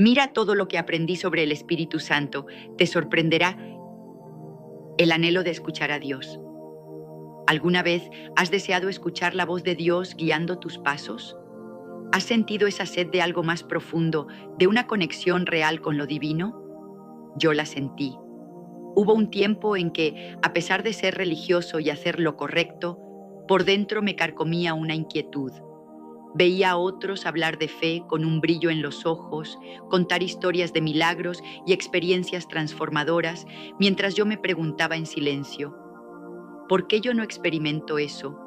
Mira todo lo que aprendí sobre el Espíritu Santo. Te sorprenderá el anhelo de escuchar a Dios. ¿Alguna vez has deseado escuchar la voz de Dios guiando tus pasos? ¿Has sentido esa sed de algo más profundo, de una conexión real con lo divino? Yo la sentí. Hubo un tiempo en que, a pesar de ser religioso y hacer lo correcto, por dentro me carcomía una inquietud. Veía a otros hablar de fe con un brillo en los ojos, contar historias de milagros y experiencias transformadoras, mientras yo me preguntaba en silencio, ¿por qué yo no experimento eso?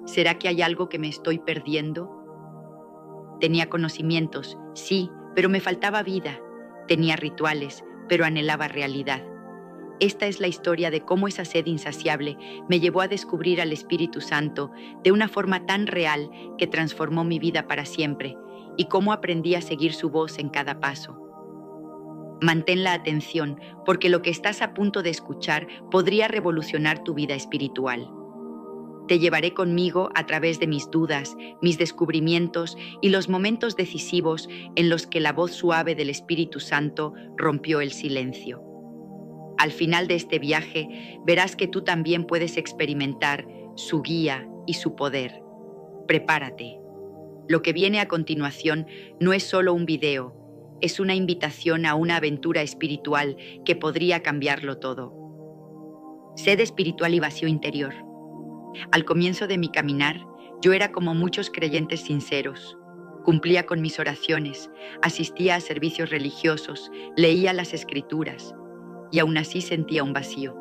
¿Será que hay algo que me estoy perdiendo? Tenía conocimientos, sí, pero me faltaba vida. Tenía rituales, pero anhelaba realidad. Esta es la historia de cómo esa sed insaciable me llevó a descubrir al Espíritu Santo de una forma tan real que transformó mi vida para siempre, y cómo aprendí a seguir su voz en cada paso. Mantén la atención, porque lo que estás a punto de escuchar podría revolucionar tu vida espiritual. Te llevaré conmigo a través de mis dudas, mis descubrimientos y los momentos decisivos en los que la voz suave del Espíritu Santo rompió el silencio. Al final de este viaje, verás que tú también puedes experimentar su guía y su poder. Prepárate. Lo que viene a continuación no es solo un video, es una invitación a una aventura espiritual que podría cambiarlo todo. Sed espiritual y vacío interior. Al comienzo de mi caminar, yo era como muchos creyentes sinceros. Cumplía con mis oraciones, asistía a servicios religiosos, leía las Escrituras, y aún así sentía un vacío.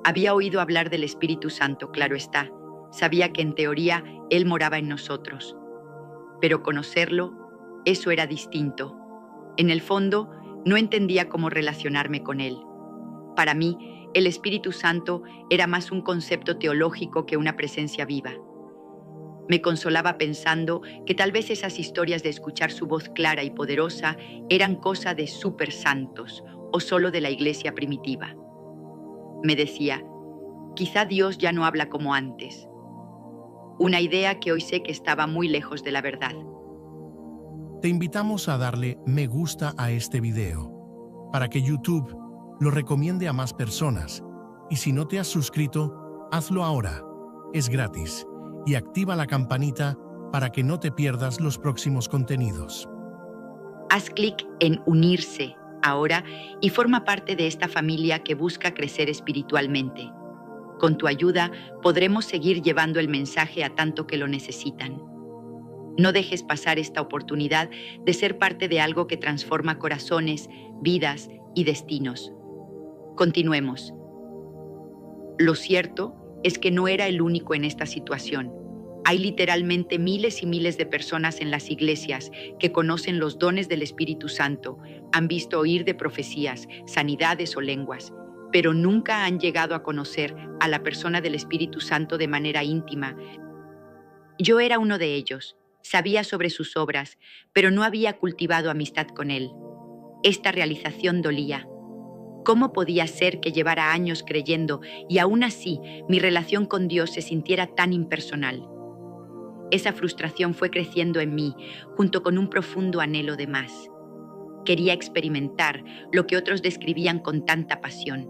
Había oído hablar del Espíritu Santo, claro está. Sabía que en teoría Él moraba en nosotros. Pero conocerlo, eso era distinto. En el fondo, no entendía cómo relacionarme con Él. Para mí, el Espíritu Santo era más un concepto teológico que una presencia viva. Me consolaba pensando que tal vez esas historias de escuchar su voz clara y poderosa eran cosa de supersantos o solo de la iglesia primitiva. Me decía, quizá Dios ya no habla como antes. Una idea que hoy sé que estaba muy lejos de la verdad. Te invitamos a darle me gusta a este video para que YouTube lo recomiende a más personas. Y si no te has suscrito, hazlo ahora. Es gratis. Y activa la campanita para que no te pierdas los próximos contenidos. Haz clic en unirse ahora y forma parte de esta familia que busca crecer espiritualmente. Con tu ayuda podremos seguir llevando el mensaje a tanto que lo necesitan. No dejes pasar esta oportunidad de ser parte de algo que transforma corazones, vidas y destinos. Continuemos. Lo cierto es que no era el único en esta situación. Hay literalmente miles y miles de personas en las iglesias que conocen los dones del Espíritu Santo, han visto oír de profecías, sanidades o lenguas, pero nunca han llegado a conocer a la persona del Espíritu Santo de manera íntima. Yo era uno de ellos. Sabía sobre sus obras, pero no había cultivado amistad con él. Esta realización dolía. ¿Cómo podía ser que llevara años creyendo y aún así mi relación con Dios se sintiera tan impersonal? Esa frustración fue creciendo en mí, junto con un profundo anhelo de más. Quería experimentar lo que otros describían con tanta pasión.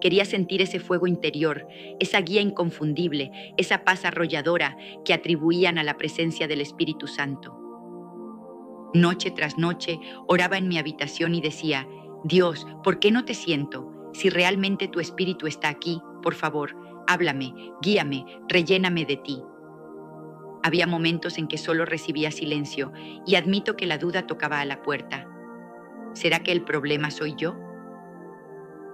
Quería sentir ese fuego interior, esa guía inconfundible, esa paz arrolladora que atribuían a la presencia del Espíritu Santo. Noche tras noche oraba en mi habitación y decía, Dios, ¿por qué no te siento? Si realmente tu Espíritu está aquí, por favor, háblame, guíame, relléname de ti. Había momentos en que solo recibía silencio y admito que la duda tocaba a la puerta. ¿Será que el problema soy yo?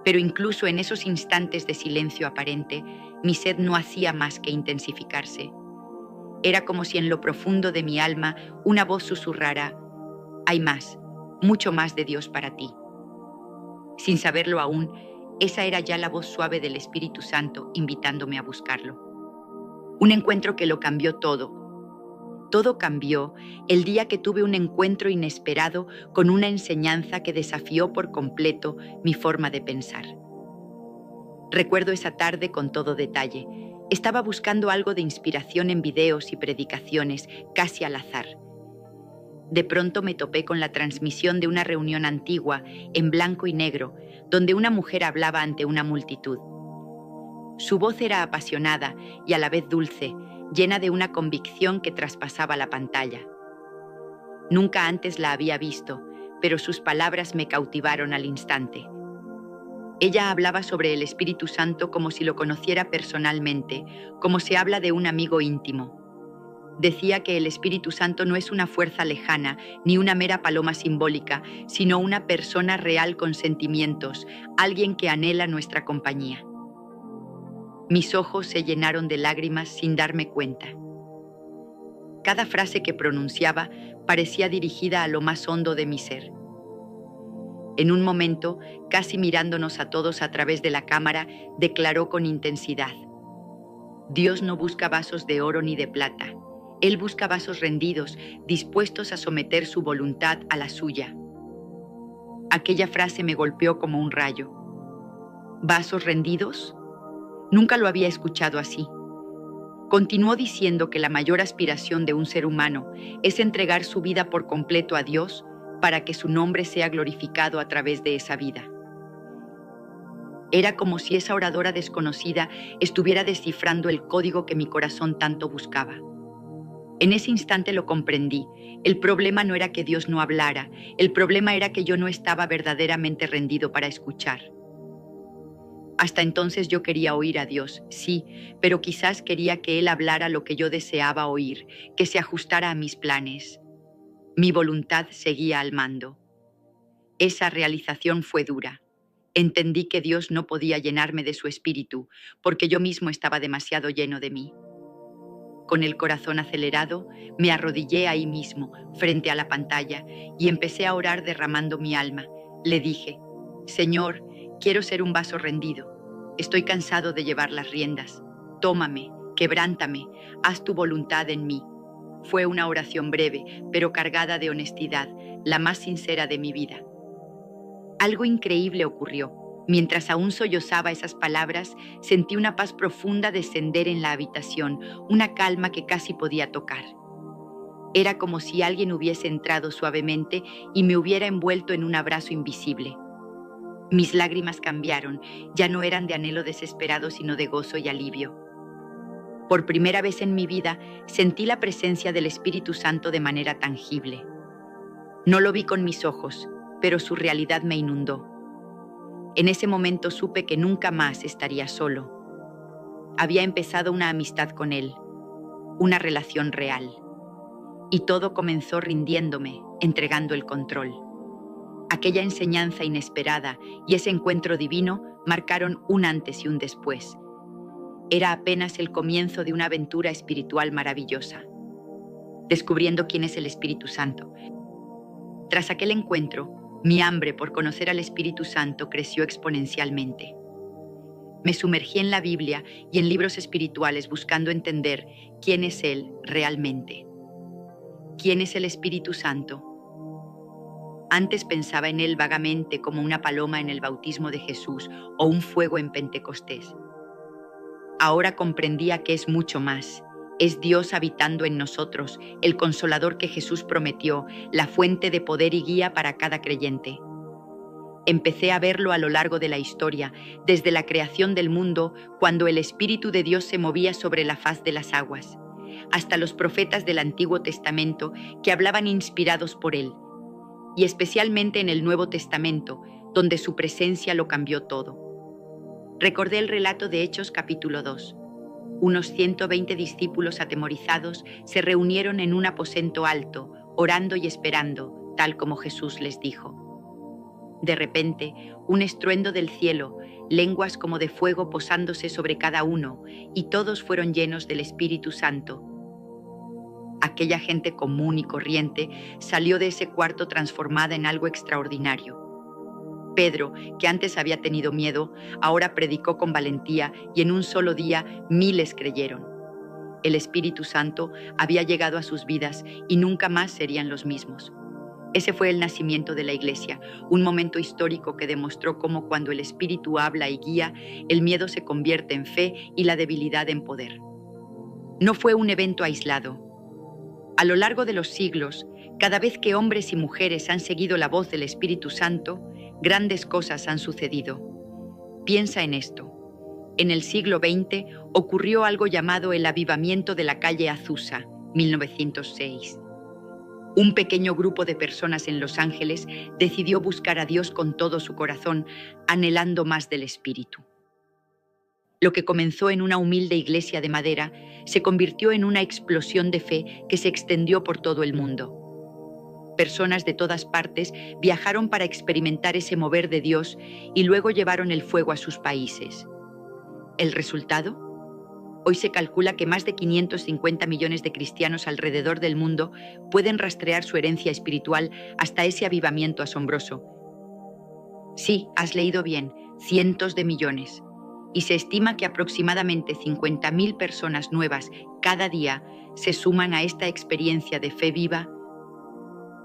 Pero incluso en esos instantes de silencio aparente, mi sed no hacía más que intensificarse. Era como si en lo profundo de mi alma una voz susurrara, hay más, mucho más de Dios para ti. Sin saberlo aún, esa era ya la voz suave del Espíritu Santo invitándome a buscarlo. Un encuentro que lo cambió todo. Todo cambió el día que tuve un encuentro inesperado con una enseñanza que desafió por completo mi forma de pensar. Recuerdo esa tarde con todo detalle. Estaba buscando algo de inspiración en videos y predicaciones, casi al azar. De pronto me topé con la transmisión de una reunión antigua, en blanco y negro, donde una mujer hablaba ante una multitud. Su voz era apasionada y a la vez dulce, llena de una convicción que traspasaba la pantalla. Nunca antes la había visto, pero sus palabras me cautivaron al instante. Ella hablaba sobre el Espíritu Santo como si lo conociera personalmente, como se habla de un amigo íntimo. Decía que el Espíritu Santo no es una fuerza lejana, ni una mera paloma simbólica, sino una persona real con sentimientos, alguien que anhela nuestra compañía. Mis ojos se llenaron de lágrimas sin darme cuenta. Cada frase que pronunciaba parecía dirigida a lo más hondo de mi ser. En un momento, casi mirándonos a todos a través de la cámara, declaró con intensidad: Dios no busca vasos de oro ni de plata. Él busca vasos rendidos, dispuestos a someter su voluntad a la suya. Aquella frase me golpeó como un rayo. ¿Vasos rendidos? Nunca lo había escuchado así. Continuó diciendo que la mayor aspiración de un ser humano es entregar su vida por completo a Dios para que su nombre sea glorificado a través de esa vida. Era como si esa oradora desconocida estuviera descifrando el código que mi corazón tanto buscaba. En ese instante lo comprendí. El problema no era que Dios no hablara, el problema era que yo no estaba verdaderamente rendido para escuchar. Hasta entonces yo quería oír a Dios, sí, pero quizás quería que Él hablara lo que yo deseaba oír, que se ajustara a mis planes. Mi voluntad seguía al mando. Esa realización fue dura. Entendí que Dios no podía llenarme de su espíritu, porque yo mismo estaba demasiado lleno de mí. Con el corazón acelerado, me arrodillé ahí mismo, frente a la pantalla, y empecé a orar derramando mi alma. Le dije: Señor, quiero ser un vaso rendido. Estoy cansado de llevar las riendas. Tómame, quebrántame, haz tu voluntad en mí. Fue una oración breve, pero cargada de honestidad, la más sincera de mi vida. Algo increíble ocurrió. Mientras aún sollozaba esas palabras, sentí una paz profunda descender en la habitación, una calma que casi podía tocar. Era como si alguien hubiese entrado suavemente y me hubiera envuelto en un abrazo invisible. Mis lágrimas cambiaron, ya no eran de anhelo desesperado, sino de gozo y alivio. Por primera vez en mi vida, sentí la presencia del Espíritu Santo de manera tangible. No lo vi con mis ojos, pero su realidad me inundó. En ese momento supe que nunca más estaría solo. Había empezado una amistad con Él, una relación real. Y todo comenzó rindiéndome, entregando el control. Aquella enseñanza inesperada y ese encuentro divino marcaron un antes y un después. Era apenas el comienzo de una aventura espiritual maravillosa, descubriendo quién es el Espíritu Santo. Tras aquel encuentro, mi hambre por conocer al Espíritu Santo creció exponencialmente. Me sumergí en la Biblia y en libros espirituales buscando entender quién es Él realmente. ¿Quién es el Espíritu Santo? Antes pensaba en Él vagamente como una paloma en el bautismo de Jesús o un fuego en Pentecostés. Ahora comprendía que es mucho más. Es Dios habitando en nosotros, el Consolador que Jesús prometió, la fuente de poder y guía para cada creyente. Empecé a verlo a lo largo de la historia, desde la creación del mundo, cuando el Espíritu de Dios se movía sobre la faz de las aguas, hasta los profetas del Antiguo Testamento que hablaban inspirados por Él, y especialmente en el Nuevo Testamento, donde su presencia lo cambió todo. Recordé el relato de Hechos capítulo 2. Unos 120 discípulos atemorizados se reunieron en un aposento alto, orando y esperando, tal como Jesús les dijo. De repente, un estruendo del cielo, lenguas como de fuego posándose sobre cada uno, y todos fueron llenos del Espíritu Santo. Aquella gente común y corriente salió de ese cuarto transformada en algo extraordinario. Pedro, que antes había tenido miedo, ahora predicó con valentía y en un solo día miles creyeron. El Espíritu Santo había llegado a sus vidas y nunca más serían los mismos. Ese fue el nacimiento de la Iglesia, un momento histórico que demostró cómo cuando el Espíritu habla y guía, el miedo se convierte en fe y la debilidad en poder. No fue un evento aislado. A lo largo de los siglos, Cada vez que hombres y mujeres han seguido la voz del Espíritu Santo, grandes cosas han sucedido. Piensa en esto. En el siglo XX ocurrió algo llamado el avivamiento de la calle Azusa, 1906. Un pequeño grupo de personas en Los Ángeles decidió buscar a Dios con todo su corazón, anhelando más del Espíritu. Lo que comenzó en una humilde iglesia de madera se convirtió en una explosión de fe que se extendió por todo el mundo. Personas de todas partes viajaron para experimentar ese mover de Dios y luego llevaron el fuego a sus países. ¿El resultado? Hoy se calcula que más de 550 millones de cristianos alrededor del mundo pueden rastrear su herencia espiritual hasta ese avivamiento asombroso. Sí, has leído bien, cientos de millones. Y se estima que aproximadamente 50.000 personas nuevas cada día se suman a esta experiencia de fe viva.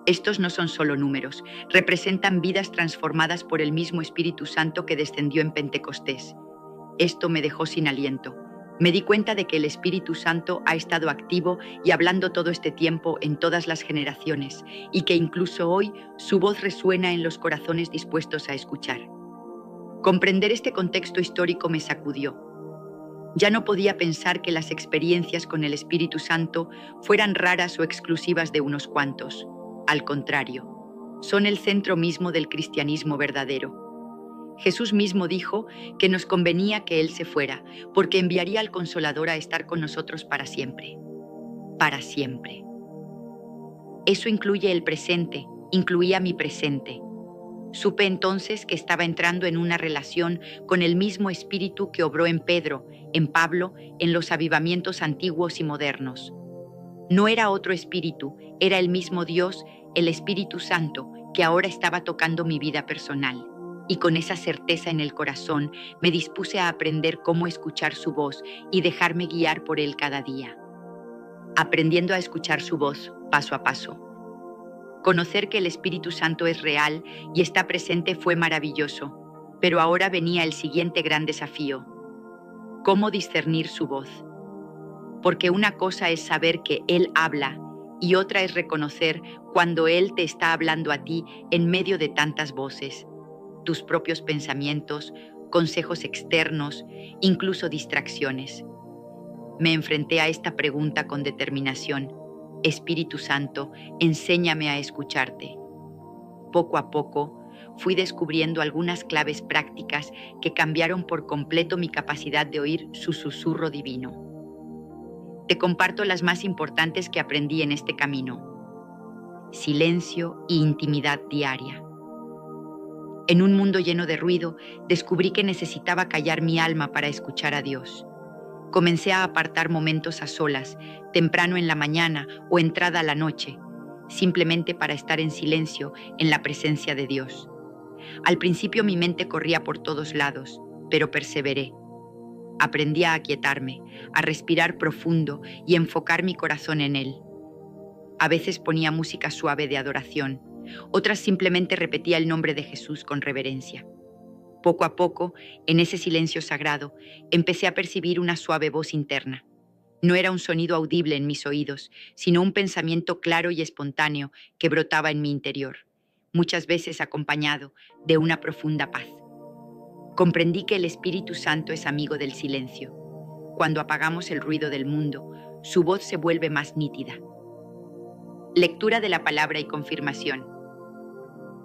Estos no son solo números, representan vidas transformadas por el mismo Espíritu Santo que descendió en Pentecostés. Esto me dejó sin aliento. Me di cuenta de que el Espíritu Santo ha estado activo y hablando todo este tiempo en todas las generaciones, y que incluso hoy su voz resuena en los corazones dispuestos a escuchar. Comprender este contexto histórico me sacudió. Ya no podía pensar que las experiencias con el Espíritu Santo fueran raras o exclusivas de unos cuantos. Al contrario, son el centro mismo del cristianismo verdadero. Jesús mismo dijo que nos convenía que Él se fuera, porque enviaría al Consolador a estar con nosotros para siempre. Para siempre. Eso incluye el presente, incluía mi presente. Supe entonces que estaba entrando en una relación con el mismo Espíritu que obró en Pedro, en Pablo, en los avivamientos antiguos y modernos. No era otro espíritu, era el mismo Dios, el Espíritu Santo, que ahora estaba tocando mi vida personal. Y con esa certeza en el corazón me dispuse a aprender cómo escuchar su voz y dejarme guiar por Él cada día. Aprendiendo a escuchar su voz, paso a paso. Conocer que el Espíritu Santo es real y está presente fue maravilloso, pero ahora venía el siguiente gran desafío. ¿Cómo discernir su voz? Porque una cosa es saber que Él habla y otra es reconocer cuando Él te está hablando a ti en medio de tantas voces, tus propios pensamientos, consejos externos, incluso distracciones. Me enfrenté a esta pregunta con determinación. Espíritu Santo, enséñame a escucharte. Poco a poco, fui descubriendo algunas claves prácticas que cambiaron por completo mi capacidad de oír su susurro divino. Te comparto las más importantes que aprendí en este camino. Silencio y intimidad diaria. En un mundo lleno de ruido, descubrí que necesitaba callar mi alma para escuchar a Dios. Comencé a apartar momentos a solas, temprano en la mañana o entrada a la noche, simplemente para estar en silencio en la presencia de Dios. Al principio mi mente corría por todos lados, pero perseveré. Aprendí a aquietarme, a respirar profundo y enfocar mi corazón en Él. A veces ponía música suave de adoración, otras simplemente repetía el nombre de Jesús con reverencia. Poco a poco, en ese silencio sagrado, empecé a percibir una suave voz interna. No era un sonido audible en mis oídos, sino un pensamiento claro y espontáneo que brotaba en mi interior, muchas veces acompañado de una profunda paz. Comprendí que el Espíritu Santo es amigo del silencio. Cuando apagamos el ruido del mundo, su voz se vuelve más nítida. Lectura de la palabra y confirmación.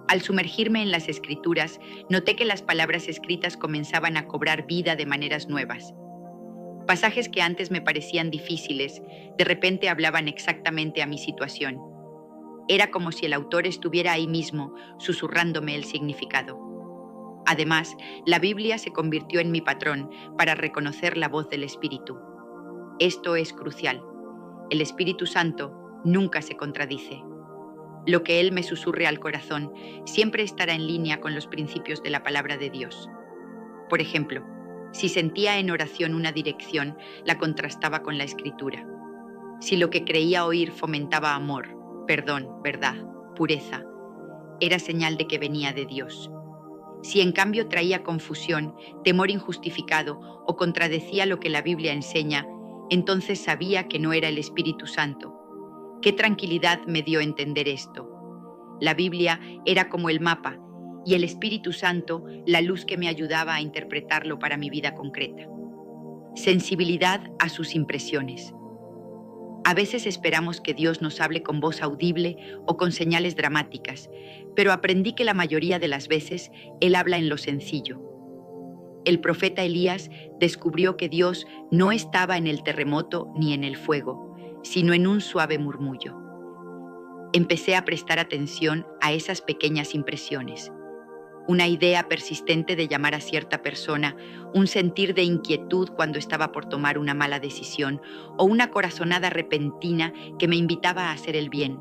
Al sumergirme en las Escrituras, noté que las palabras escritas comenzaban a cobrar vida de maneras nuevas. Pasajes que antes me parecían difíciles, de repente hablaban exactamente a mi situación. Era como si el autor estuviera ahí mismo, susurrándome el significado. Además, la Biblia se convirtió en mi patrón para reconocer la voz del Espíritu. Esto es crucial. El Espíritu Santo nunca se contradice. Lo que Él me susurre al corazón siempre estará en línea con los principios de la palabra de Dios. Por ejemplo, si sentía en oración una dirección, la contrastaba con la Escritura. Si lo que creía oír fomentaba amor, perdón, verdad, pureza, era señal de que venía de Dios. Si en cambio traía confusión, temor injustificado o contradecía lo que la Biblia enseña, entonces sabía que no era el Espíritu Santo, Qué tranquilidad me dio entender esto. La Biblia era como el mapa y el Espíritu Santo la luz que me ayudaba a interpretarlo para mi vida concreta. Sensibilidad a sus impresiones. A veces esperamos que Dios nos hable con voz audible o con señales dramáticas, pero aprendí que la mayoría de las veces Él habla en lo sencillo. El profeta Elías descubrió que Dios no estaba en el terremoto ni en el fuego, sino en un suave murmullo. Empecé a prestar atención a esas pequeñas impresiones. Una idea persistente de llamar a cierta persona, un sentir de inquietud cuando estaba por tomar una mala decisión o una corazonada repentina que me invitaba a hacer el bien.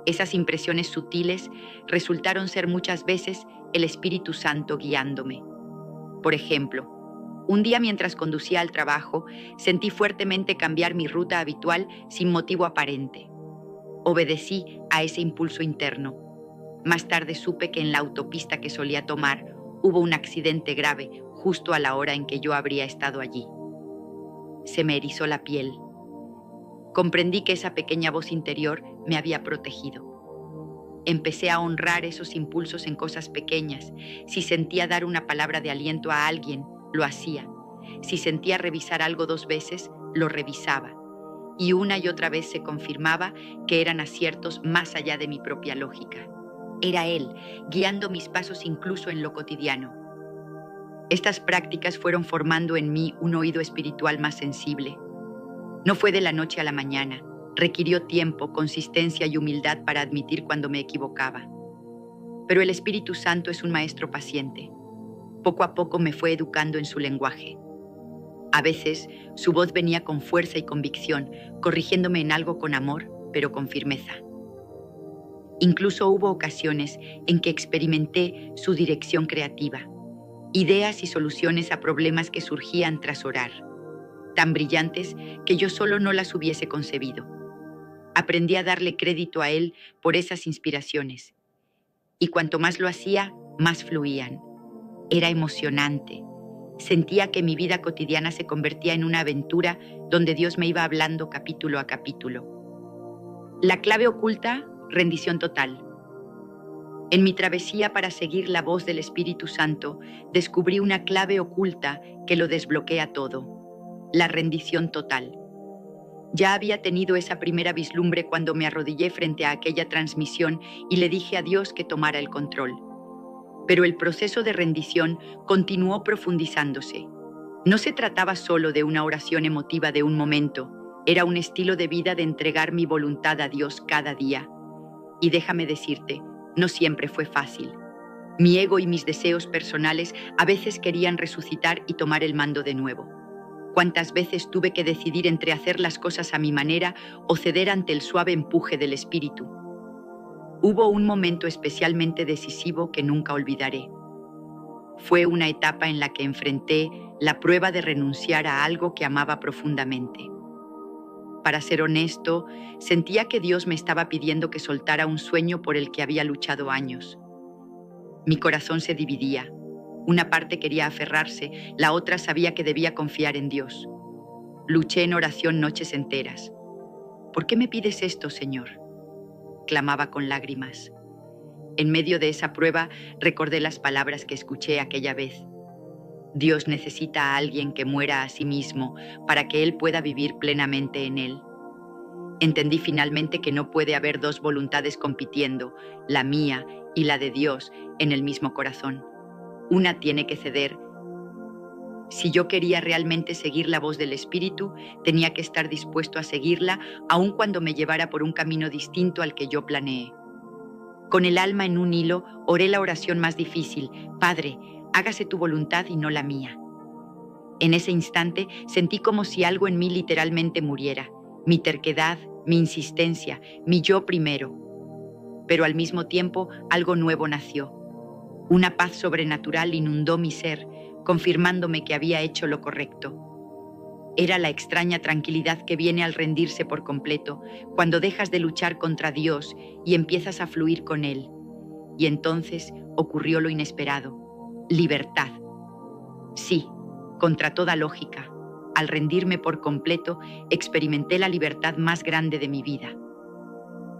Esas impresiones sutiles resultaron ser muchas veces el Espíritu Santo guiándome. Por ejemplo, un día mientras conducía al trabajo, sentí fuertemente cambiar mi ruta habitual sin motivo aparente. Obedecí a ese impulso interno. Más tarde supe que en la autopista que solía tomar hubo un accidente grave justo a la hora en que yo habría estado allí. Se me erizó la piel. Comprendí que esa pequeña voz interior me había protegido. Empecé a honrar esos impulsos en cosas pequeñas. Si sentía dar una palabra de aliento a alguien, lo hacía. Si sentía revisar algo 2 veces, lo revisaba. Y una y otra vez se confirmaba que eran aciertos más allá de mi propia lógica. Era Él, guiando mis pasos incluso en lo cotidiano. Estas prácticas fueron formando en mí un oído espiritual más sensible. No fue de la noche a la mañana. Requirió tiempo, consistencia y humildad para admitir cuando me equivocaba. Pero el Espíritu Santo es un maestro paciente. Poco a poco me fue educando en su lenguaje. A veces, su voz venía con fuerza y convicción, corrigiéndome en algo con amor, pero con firmeza. Incluso hubo ocasiones en que experimenté su dirección creativa, ideas y soluciones a problemas que surgían tras orar, tan brillantes que yo solo no las hubiese concebido. Aprendí a darle crédito a Él por esas inspiraciones, y cuanto más lo hacía, más fluían. Era emocionante. Sentía que mi vida cotidiana se convertía en una aventura donde Dios me iba hablando capítulo a capítulo. La clave oculta: rendición total. En mi travesía para seguir la voz del Espíritu Santo, descubrí una clave oculta que lo desbloquea todo: la rendición total. Ya había tenido esa primera vislumbre cuando me arrodillé frente a aquella transmisión y le dije a Dios que tomara el control. Pero el proceso de rendición continuó profundizándose. No se trataba solo de una oración emotiva de un momento, era un estilo de vida de entregar mi voluntad a Dios cada día. Y déjame decirte, no siempre fue fácil. Mi ego y mis deseos personales a veces querían resucitar y tomar el mando de nuevo. ¿Cuántas veces tuve que decidir entre hacer las cosas a mi manera o ceder ante el suave empuje del Espíritu? Hubo un momento especialmente decisivo que nunca olvidaré. Fue una etapa en la que enfrenté la prueba de renunciar a algo que amaba profundamente. Para ser honesto, sentía que Dios me estaba pidiendo que soltara un sueño por el que había luchado años. Mi corazón se dividía. Una parte quería aferrarse, la otra sabía que debía confiar en Dios. Luché en oración noches enteras. ¿Por qué me pides esto, Señor?, clamaba con lágrimas. En medio de esa prueba recordé las palabras que escuché aquella vez. Dios necesita a alguien que muera a sí mismo para que Él pueda vivir plenamente en Él. Entendí finalmente que no puede haber 2 voluntades compitiendo, la mía y la de Dios, en el mismo corazón. Una tiene que ceder. Si yo quería realmente seguir la voz del Espíritu, tenía que estar dispuesto a seguirla, aun cuando me llevara por un camino distinto al que yo planeé. Con el alma en un hilo, oré la oración más difícil: Padre, hágase tu voluntad y no la mía. En ese instante sentí como si algo en mí literalmente muriera, mi terquedad, mi insistencia, mi yo primero. Pero al mismo tiempo algo nuevo nació. Una paz sobrenatural inundó mi ser, confirmándome que había hecho lo correcto. Era la extraña tranquilidad que viene al rendirse por completo, cuando dejas de luchar contra Dios y empiezas a fluir con Él. Y entonces ocurrió lo inesperado: libertad. Sí, contra toda lógica, al rendirme por completo, experimenté la libertad más grande de mi vida.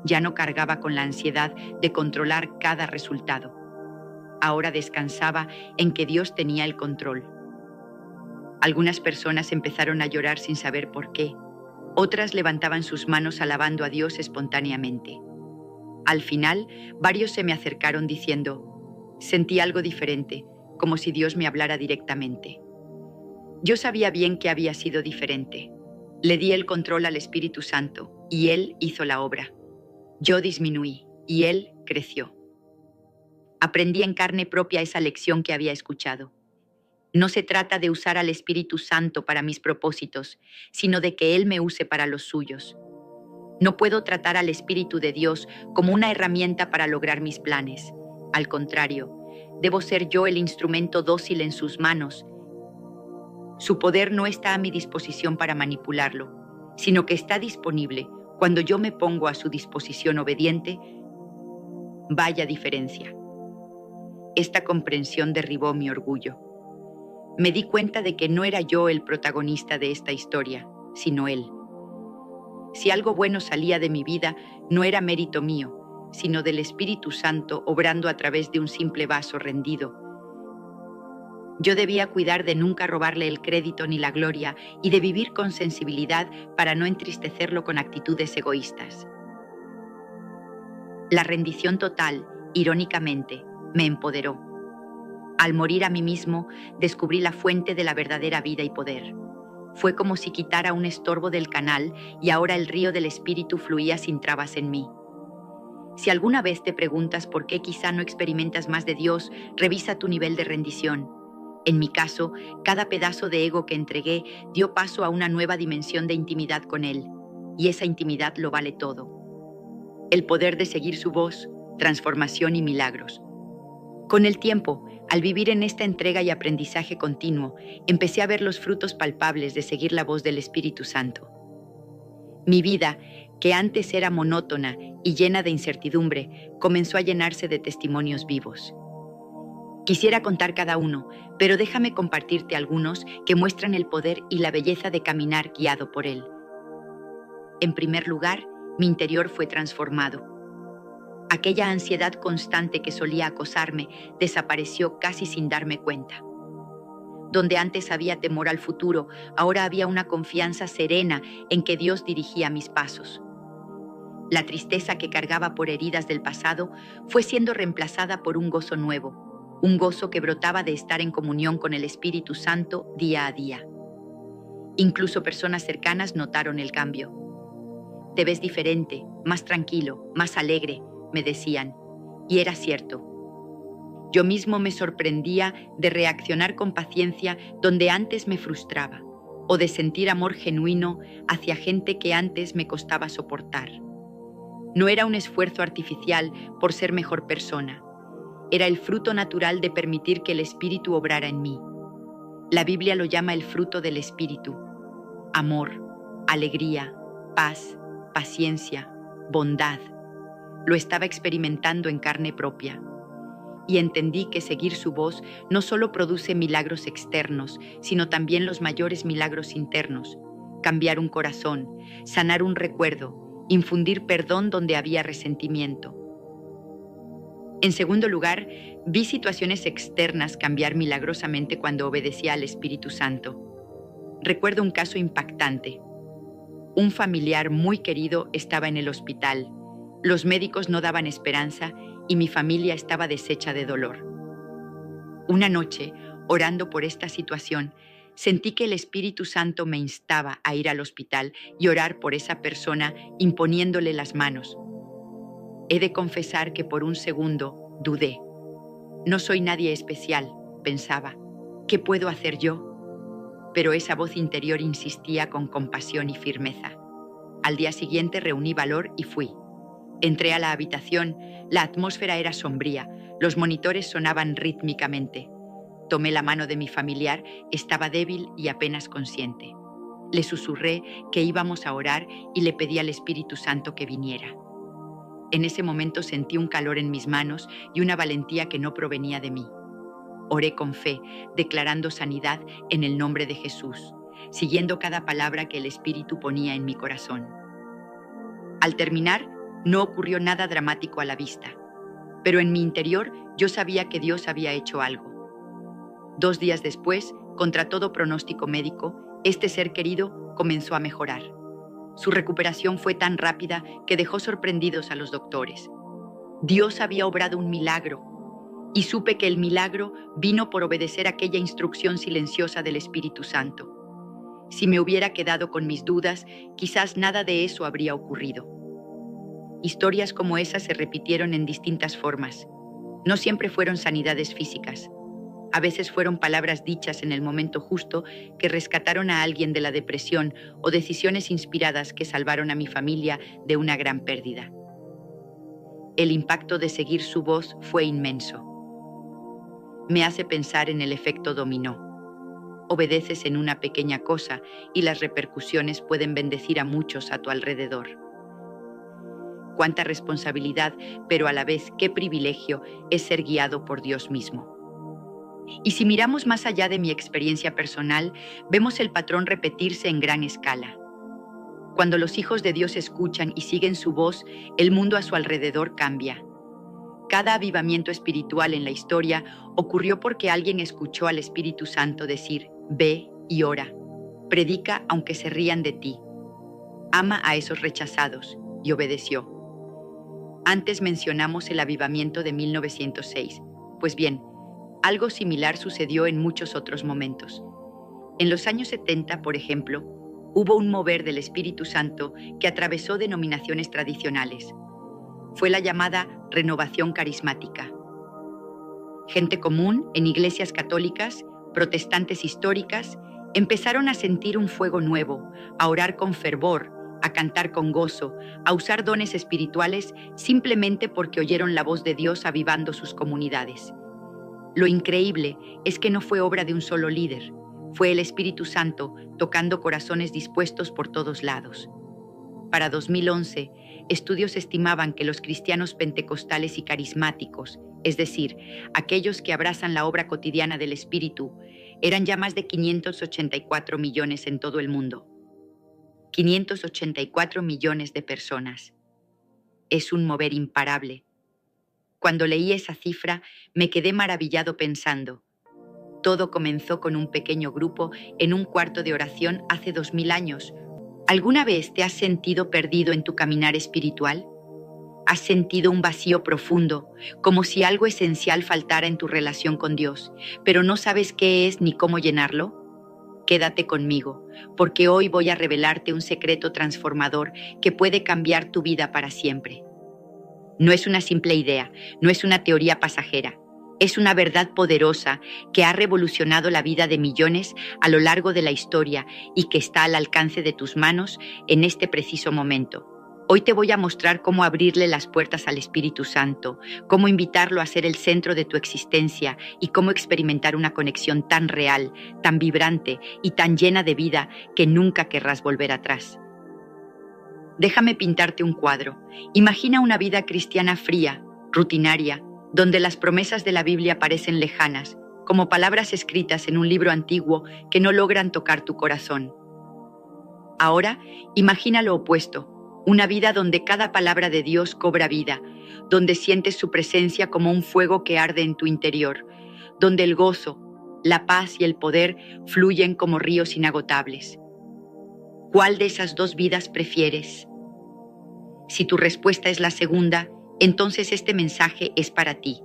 Ya no cargaba con la ansiedad de controlar cada resultado. Ahora descansaba en que Dios tenía el control. Algunas personas empezaron a llorar sin saber por qué. Otras levantaban sus manos alabando a Dios espontáneamente. Al final, varios se me acercaron diciendo, sentí algo diferente, como si Dios me hablara directamente. Yo sabía bien que había sido diferente. Le di el control al Espíritu Santo y Él hizo la obra. Yo disminuí y Él creció. Aprendí en carne propia esa lección que había escuchado. No se trata de usar al Espíritu Santo para mis propósitos, sino de que Él me use para los suyos. No puedo tratar al Espíritu de Dios como una herramienta para lograr mis planes. Al contrario, debo ser yo el instrumento dócil en sus manos. Su poder no está a mi disposición para manipularlo, sino que está disponible cuando yo me pongo a su disposición obediente. Vaya diferencia. Esta comprensión derribó mi orgullo. Me di cuenta de que no era yo el protagonista de esta historia, sino Él. Si algo bueno salía de mi vida, no era mérito mío, sino del Espíritu Santo obrando a través de un simple vaso rendido. Yo debía cuidar de nunca robarle el crédito ni la gloria y de vivir con sensibilidad para no entristecerlo con actitudes egoístas. La rendición total, irónicamente, me empoderó. Al morir a mí mismo, descubrí la fuente de la verdadera vida y poder. Fue como si quitara un estorbo del canal y ahora el río del Espíritu fluía sin trabas en mí. Si alguna vez te preguntas por qué quizá no experimentas más de Dios, revisa tu nivel de rendición. En mi caso, cada pedazo de ego que entregué dio paso a una nueva dimensión de intimidad con Él, y esa intimidad lo vale todo. El poder de seguir su voz, transformación y milagros. Con el tiempo, al vivir en esta entrega y aprendizaje continuo, empecé a ver los frutos palpables de seguir la voz del Espíritu Santo. Mi vida, que antes era monótona y llena de incertidumbre, comenzó a llenarse de testimonios vivos. Quisiera contar cada uno, pero déjame compartirte algunos que muestran el poder y la belleza de caminar guiado por Él. En primer lugar, mi interior fue transformado. Aquella ansiedad constante que solía acosarme desapareció casi sin darme cuenta. Donde antes había temor al futuro, ahora había una confianza serena en que Dios dirigía mis pasos. La tristeza que cargaba por heridas del pasado fue siendo reemplazada por un gozo nuevo, un gozo que brotaba de estar en comunión con el Espíritu Santo día a día. Incluso personas cercanas notaron el cambio. Te ves diferente, más tranquilo, más alegre, me decían, y era cierto. Yo mismo me sorprendía de reaccionar con paciencia donde antes me frustraba, o de sentir amor genuino hacia gente que antes me costaba soportar. No era un esfuerzo artificial por ser mejor persona, era el fruto natural de permitir que el Espíritu obrara en mí. La Biblia lo llama el fruto del Espíritu: amor, alegría, paz, paciencia, bondad. Lo estaba experimentando en carne propia. Y entendí que seguir su voz no solo produce milagros externos, sino también los mayores milagros internos: cambiar un corazón, sanar un recuerdo, infundir perdón donde había resentimiento. En segundo lugar, vi situaciones externas cambiar milagrosamente cuando obedecía al Espíritu Santo. Recuerdo un caso impactante. Un familiar muy querido estaba en el hospital. Los médicos no daban esperanza y mi familia estaba deshecha de dolor. Una noche, orando por esta situación, sentí que el Espíritu Santo me instaba a ir al hospital y orar por esa persona imponiéndole las manos. He de confesar que por un segundo dudé. No soy nadie especial, pensaba. ¿Qué puedo hacer yo? Pero esa voz interior insistía con compasión y firmeza. Al día siguiente reuní valor y fui. Entré a la habitación, la atmósfera era sombría, los monitores sonaban rítmicamente. Tomé la mano de mi familiar, estaba débil y apenas consciente. Le susurré que íbamos a orar y le pedí al Espíritu Santo que viniera. En ese momento sentí un calor en mis manos y una valentía que no provenía de mí. Oré con fe, declarando sanidad en el nombre de Jesús, siguiendo cada palabra que el Espíritu ponía en mi corazón. Al terminar, No ocurrió nada dramático a la vista, pero en mi interior yo sabía que Dios había hecho algo. 2 días después, contra todo pronóstico médico, este ser querido comenzó a mejorar. Su recuperación fue tan rápida que dejó sorprendidos a los doctores. Dios había obrado un milagro, y supe que el milagro vino por obedecer aquella instrucción silenciosa del Espíritu Santo. Si me hubiera quedado con mis dudas, quizás nada de eso habría ocurrido. Historias como esas se repitieron en distintas formas. No siempre fueron sanidades físicas. A veces fueron palabras dichas en el momento justo que rescataron a alguien de la depresión o decisiones inspiradas que salvaron a mi familia de una gran pérdida. El impacto de seguir su voz fue inmenso. Me hace pensar en el efecto dominó. Obedeces en una pequeña cosa y las repercusiones pueden bendecir a muchos a tu alrededor. Cuánta responsabilidad, pero a la vez qué privilegio es ser guiado por Dios mismo. Y si miramos más allá de mi experiencia personal, vemos el patrón repetirse en gran escala. Cuando los hijos de Dios escuchan y siguen su voz, el mundo a su alrededor cambia. Cada avivamiento espiritual en la historia ocurrió porque alguien escuchó al Espíritu Santo decir: ve y ora, predica aunque se rían de ti, ama a esos rechazados, y obedeció. Antes mencionamos el avivamiento de 1906. Pues bien, algo similar sucedió en muchos otros momentos. En los años 70, por ejemplo, hubo un mover del Espíritu Santo que atravesó denominaciones tradicionales. Fue la llamada renovación carismática. Gente común en iglesias católicas, protestantes históricas, empezaron a sentir un fuego nuevo, a orar con fervor, a cantar con gozo, a usar dones espirituales simplemente porque oyeron la voz de Dios avivando sus comunidades. Lo increíble es que no fue obra de un solo líder, fue el Espíritu Santo tocando corazones dispuestos por todos lados. Para 2011, estudios estimaban que los cristianos pentecostales y carismáticos, es decir, aquellos que abrazan la obra cotidiana del Espíritu, eran ya más de 584 millones en todo el mundo. 584 millones de personas. Es un mover imparable. Cuando leí esa cifra, me quedé maravillado pensando: todo comenzó con un pequeño grupo en un cuarto de oración hace 2000 años. ¿Alguna vez te has sentido perdido en tu caminar espiritual? ¿Has sentido un vacío profundo, como si algo esencial faltara en tu relación con Dios, pero no sabes qué es ni cómo llenarlo? Quédate conmigo, porque hoy voy a revelarte un secreto transformador que puede cambiar tu vida para siempre. No es una simple idea, no es una teoría pasajera. Es una verdad poderosa que ha revolucionado la vida de millones a lo largo de la historia y que está al alcance de tus manos en este preciso momento. Hoy te voy a mostrar cómo abrirle las puertas al Espíritu Santo, cómo invitarlo a ser el centro de tu existencia y cómo experimentar una conexión tan real, tan vibrante y tan llena de vida que nunca querrás volver atrás. Déjame pintarte un cuadro. Imagina una vida cristiana fría, rutinaria, donde las promesas de la Biblia parecen lejanas, como palabras escritas en un libro antiguo que no logran tocar tu corazón. Ahora, imagina lo opuesto, una vida donde cada palabra de Dios cobra vida, donde sientes su presencia como un fuego que arde en tu interior, donde el gozo, la paz y el poder fluyen como ríos inagotables. ¿Cuál de esas dos vidas prefieres? Si tu respuesta es la segunda, entonces este mensaje es para ti.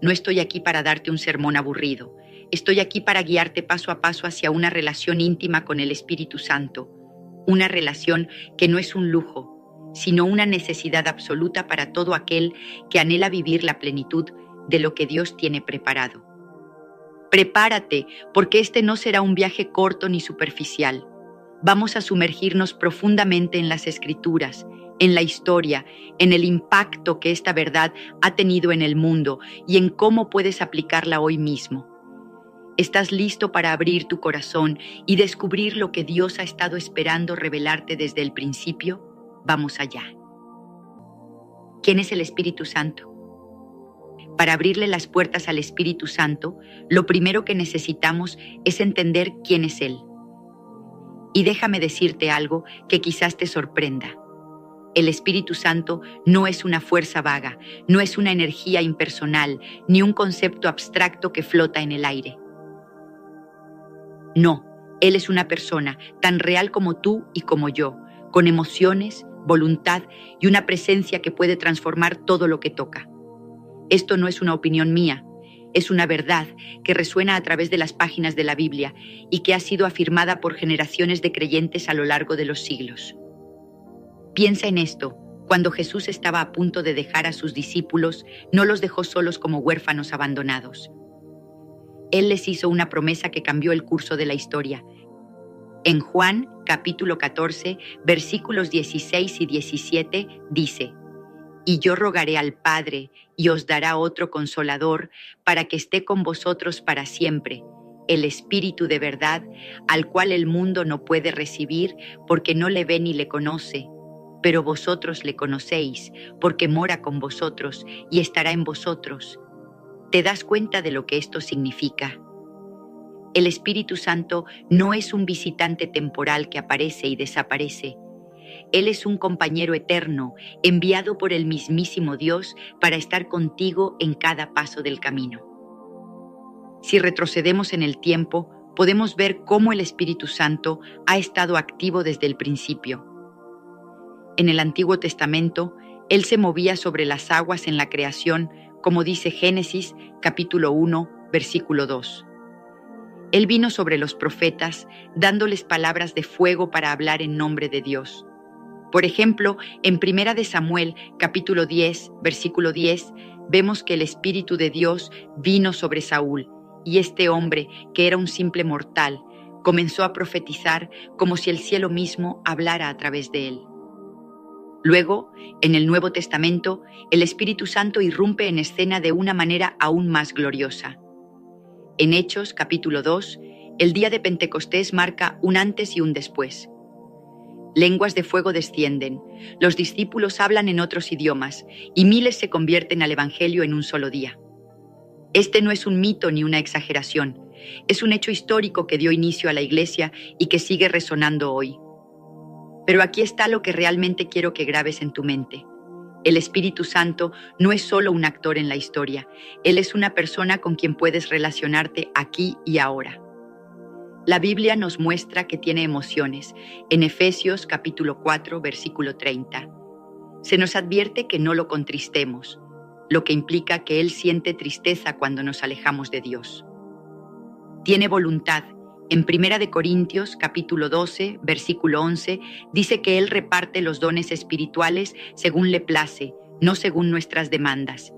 No estoy aquí para darte un sermón aburrido. Estoy aquí para guiarte paso a paso hacia una relación íntima con el Espíritu Santo. Una relación que no es un lujo, sino una necesidad absoluta para todo aquel que anhela vivir la plenitud de lo que Dios tiene preparado. Prepárate, porque este no será un viaje corto ni superficial. Vamos a sumergirnos profundamente en las Escrituras, en la historia, en el impacto que esta verdad ha tenido en el mundo y en cómo puedes aplicarla hoy mismo. ¿Estás listo para abrir tu corazón y descubrir lo que Dios ha estado esperando revelarte desde el principio? Vamos allá. ¿Quién es el Espíritu Santo? Para abrirle las puertas al Espíritu Santo, lo primero que necesitamos es entender quién es Él. Y déjame decirte algo que quizás te sorprenda. El Espíritu Santo no es una fuerza vaga, no es una energía impersonal, ni un concepto abstracto que flota en el aire. No, Él es una persona tan real como tú y como yo, con emociones, voluntad y una presencia que puede transformar todo lo que toca. Esto no es una opinión mía, es una verdad que resuena a través de las páginas de la Biblia y que ha sido afirmada por generaciones de creyentes a lo largo de los siglos. Piensa en esto. Cuando Jesús estaba a punto de dejar a sus discípulos, no los dejó solos como huérfanos abandonados. Él les hizo una promesa que cambió el curso de la historia. En Juan, capítulo 14, versículos 16 y 17, dice: «Y yo rogaré al Padre, y os dará otro Consolador, para que esté con vosotros para siempre, el Espíritu de verdad, al cual el mundo no puede recibir, porque no le ve ni le conoce. Pero vosotros le conocéis, porque mora con vosotros y estará en vosotros». ¿Te das cuenta de lo que esto significa? El Espíritu Santo no es un visitante temporal que aparece y desaparece. Él es un compañero eterno, enviado por el mismísimo Dios para estar contigo en cada paso del camino. Si retrocedemos en el tiempo, podemos ver cómo el Espíritu Santo ha estado activo desde el principio. En el Antiguo Testamento, Él se movía sobre las aguas en la creación, como dice Génesis, capítulo 1, versículo 2. Él vino sobre los profetas, dándoles palabras de fuego para hablar en nombre de Dios. Por ejemplo, en Primera de Samuel, capítulo 10, versículo 10, vemos que el Espíritu de Dios vino sobre Saúl, y este hombre, que era un simple mortal, comenzó a profetizar como si el cielo mismo hablara a través de él. Luego, en el Nuevo Testamento, el Espíritu Santo irrumpe en escena de una manera aún más gloriosa. En Hechos, capítulo 2, el día de Pentecostés marca un antes y un después. Lenguas de fuego descienden, los discípulos hablan en otros idiomas y miles se convierten al Evangelio en un solo día. Este no es un mito ni una exageración, es un hecho histórico que dio inicio a la Iglesia y que sigue resonando hoy. Pero aquí está lo que realmente quiero que grabes en tu mente. El Espíritu Santo no es solo un actor en la historia, Él es una persona con quien puedes relacionarte aquí y ahora. La Biblia nos muestra que tiene emociones, en Efesios capítulo 4, versículo 30. Se nos advierte que no lo contristemos, lo que implica que Él siente tristeza cuando nos alejamos de Dios. Tiene voluntad. En Primera de Corintios, capítulo 12, versículo 11, dice que Él reparte los dones espirituales según le place, no según nuestras demandas.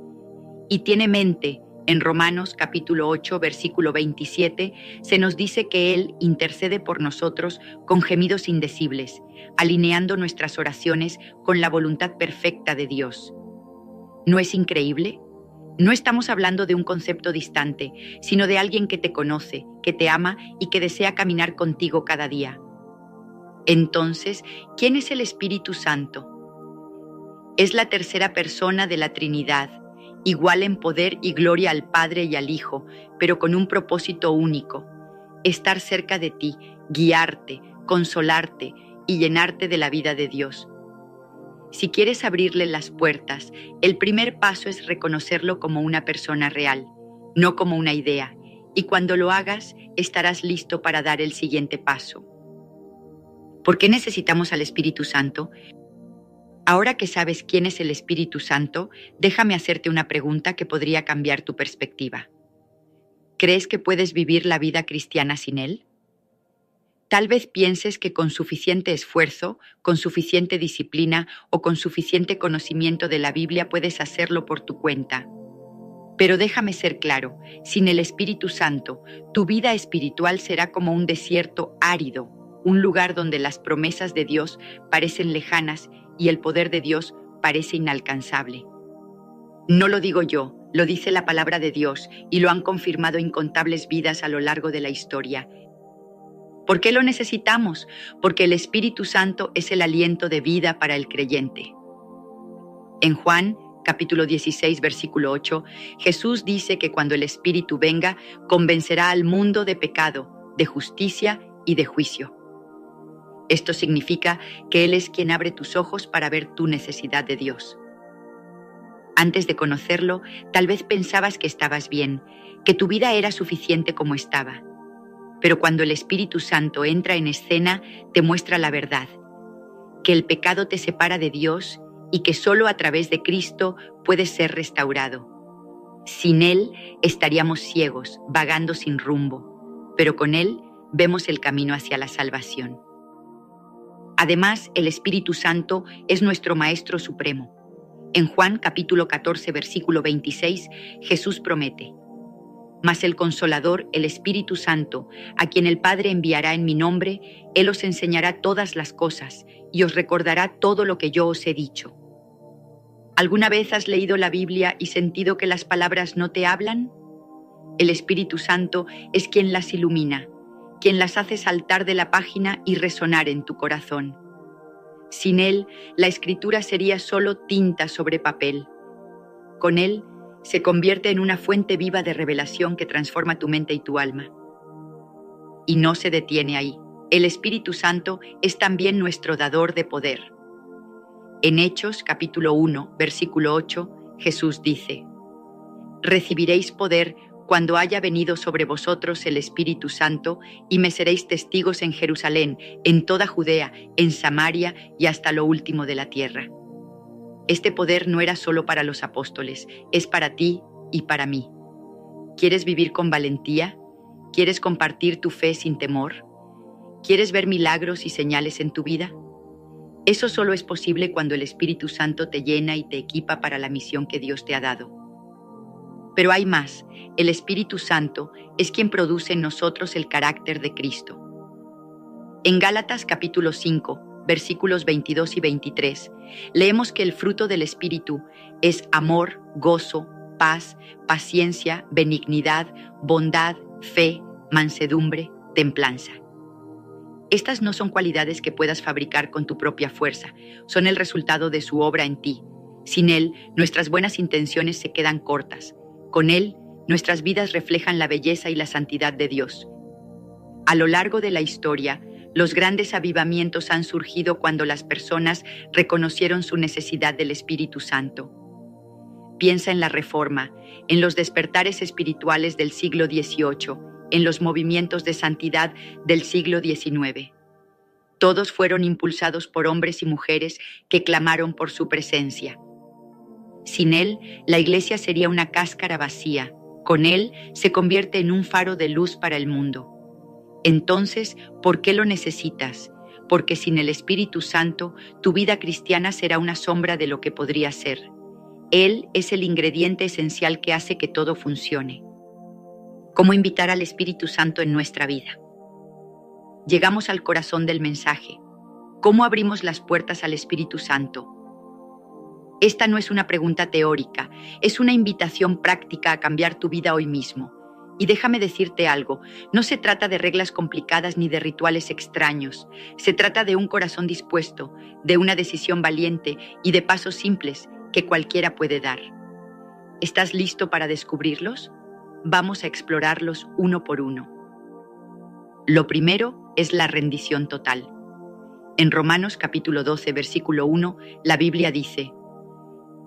Y tiene mente. En Romanos, capítulo 8, versículo 27, se nos dice que Él intercede por nosotros con gemidos indecibles, alineando nuestras oraciones con la voluntad perfecta de Dios. ¿No es increíble? No estamos hablando de un concepto distante, sino de alguien que te conoce, que te ama y que desea caminar contigo cada día. Entonces, ¿quién es el Espíritu Santo? Es la tercera persona de la Trinidad, igual en poder y gloria al Padre y al Hijo, pero con un propósito único: estar cerca de ti, guiarte, consolarte y llenarte de la vida de Dios. Si quieres abrirle las puertas, el primer paso es reconocerlo como una persona real, no como una idea, y cuando lo hagas, estarás listo para dar el siguiente paso. ¿Por qué necesitamos al Espíritu Santo? Ahora que sabes quién es el Espíritu Santo, déjame hacerte una pregunta que podría cambiar tu perspectiva. ¿Crees que puedes vivir la vida cristiana sin Él? Tal vez pienses que con suficiente esfuerzo, con suficiente disciplina o con suficiente conocimiento de la Biblia puedes hacerlo por tu cuenta. Pero déjame ser claro, sin el Espíritu Santo, tu vida espiritual será como un desierto árido, un lugar donde las promesas de Dios parecen lejanas y el poder de Dios parece inalcanzable. No lo digo yo, lo dice la palabra de Dios y lo han confirmado incontables vidas a lo largo de la historia. ¿Por qué lo necesitamos? Porque el Espíritu Santo es el aliento de vida para el creyente. En Juan, capítulo 16, versículo 8, Jesús dice que cuando el Espíritu venga, convencerá al mundo de pecado, de justicia y de juicio. Esto significa que Él es quien abre tus ojos para ver tu necesidad de Dios. Antes de conocerlo, tal vez pensabas que estabas bien, que tu vida era suficiente como estaba. Pero cuando el Espíritu Santo entra en escena, te muestra la verdad, que el pecado te separa de Dios y que solo a través de Cristo puedes ser restaurado. Sin Él estaríamos ciegos, vagando sin rumbo, pero con Él vemos el camino hacia la salvación. Además, el Espíritu Santo es nuestro Maestro Supremo. En Juan capítulo 14, versículo 26, Jesús promete: mas el Consolador, el Espíritu Santo, a quien el Padre enviará en mi nombre, Él os enseñará todas las cosas y os recordará todo lo que yo os he dicho. ¿Alguna vez has leído la Biblia y sentido que las palabras no te hablan? El Espíritu Santo es quien las ilumina, quien las hace saltar de la página y resonar en tu corazón. Sin Él, la Escritura sería solo tinta sobre papel. Con Él, se convierte en una fuente viva de revelación que transforma tu mente y tu alma. Y no se detiene ahí. El Espíritu Santo es también nuestro dador de poder. En Hechos capítulo 1, versículo 8, Jesús dice: recibiréis poder cuando haya venido sobre vosotros el Espíritu Santo, y me seréis testigos en Jerusalén, en toda Judea, en Samaria y hasta lo último de la tierra. Este poder no era solo para los apóstoles, es para ti y para mí. ¿Quieres vivir con valentía? ¿Quieres compartir tu fe sin temor? ¿Quieres ver milagros y señales en tu vida? Eso solo es posible cuando el Espíritu Santo te llena y te equipa para la misión que Dios te ha dado. Pero hay más. El Espíritu Santo es quien produce en nosotros el carácter de Cristo. En Gálatas capítulo 5, versículos 22 y 23, leemos que el fruto del Espíritu es amor, gozo, paz, paciencia, benignidad, bondad, fe, mansedumbre, templanza. Estas no son cualidades que puedas fabricar con tu propia fuerza, son el resultado de su obra en ti. Sin Él, nuestras buenas intenciones se quedan cortas. Con Él, nuestras vidas reflejan la belleza y la santidad de Dios. A lo largo de la historia, los grandes avivamientos han surgido cuando las personas reconocieron su necesidad del Espíritu Santo. Piensa en la Reforma, en los despertares espirituales del siglo XVIII, en los movimientos de santidad del siglo XIX. Todos fueron impulsados por hombres y mujeres que clamaron por su presencia. Sin Él, la Iglesia sería una cáscara vacía. Con Él se convierte en un faro de luz para el mundo. Entonces, ¿por qué lo necesitas? Porque sin el Espíritu Santo, tu vida cristiana será una sombra de lo que podría ser. Él es el ingrediente esencial que hace que todo funcione. ¿Cómo invitar al Espíritu Santo en nuestra vida? Llegamos al corazón del mensaje. ¿Cómo abrimos las puertas al Espíritu Santo? Esta no es una pregunta teórica, es una invitación práctica a cambiar tu vida hoy mismo. Y déjame decirte algo, no se trata de reglas complicadas ni de rituales extraños. Se trata de un corazón dispuesto, de una decisión valiente y de pasos simples que cualquiera puede dar. ¿Estás listo para descubrirlos? Vamos a explorarlos uno por uno. Lo primero es la rendición total. En Romanos capítulo 12, versículo 1, la Biblia dice: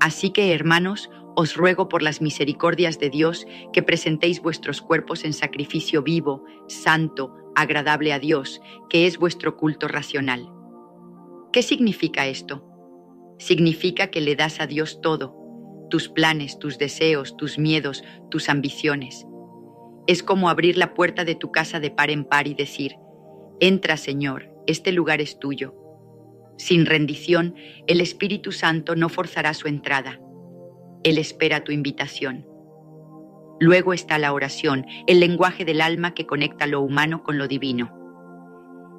así que, hermanos, os ruego por las misericordias de Dios que presentéis vuestros cuerpos en sacrificio vivo, santo, agradable a Dios, que es vuestro culto racional. ¿Qué significa esto? Significa que le das a Dios todo, tus planes, tus deseos, tus miedos, tus ambiciones. Es como abrir la puerta de tu casa de par en par y decir: entra, Señor, este lugar es tuyo. Sin rendición, el Espíritu Santo no forzará su entrada. Él espera tu invitación. Luego está la oración, el lenguaje del alma que conecta lo humano con lo divino.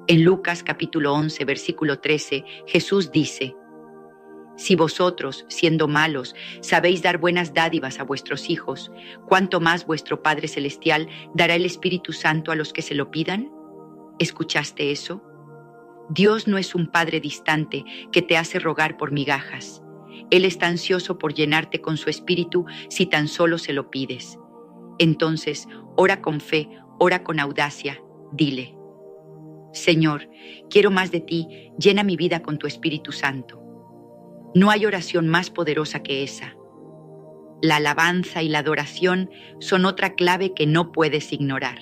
En Lucas capítulo 11, versículo 13, Jesús dice: si vosotros, siendo malos, sabéis dar buenas dádivas a vuestros hijos, ¿cuánto más vuestro Padre Celestial dará el Espíritu Santo a los que se lo pidan? ¿Escuchaste eso? Dios no es un Padre distante que te hace rogar por migajas. Él está ansioso por llenarte con su Espíritu si tan solo se lo pides. Entonces, ora con fe, ora con audacia, dile: Señor, quiero más de ti, llena mi vida con tu Espíritu Santo. No hay oración más poderosa que esa. La alabanza y la adoración son otra clave que no puedes ignorar.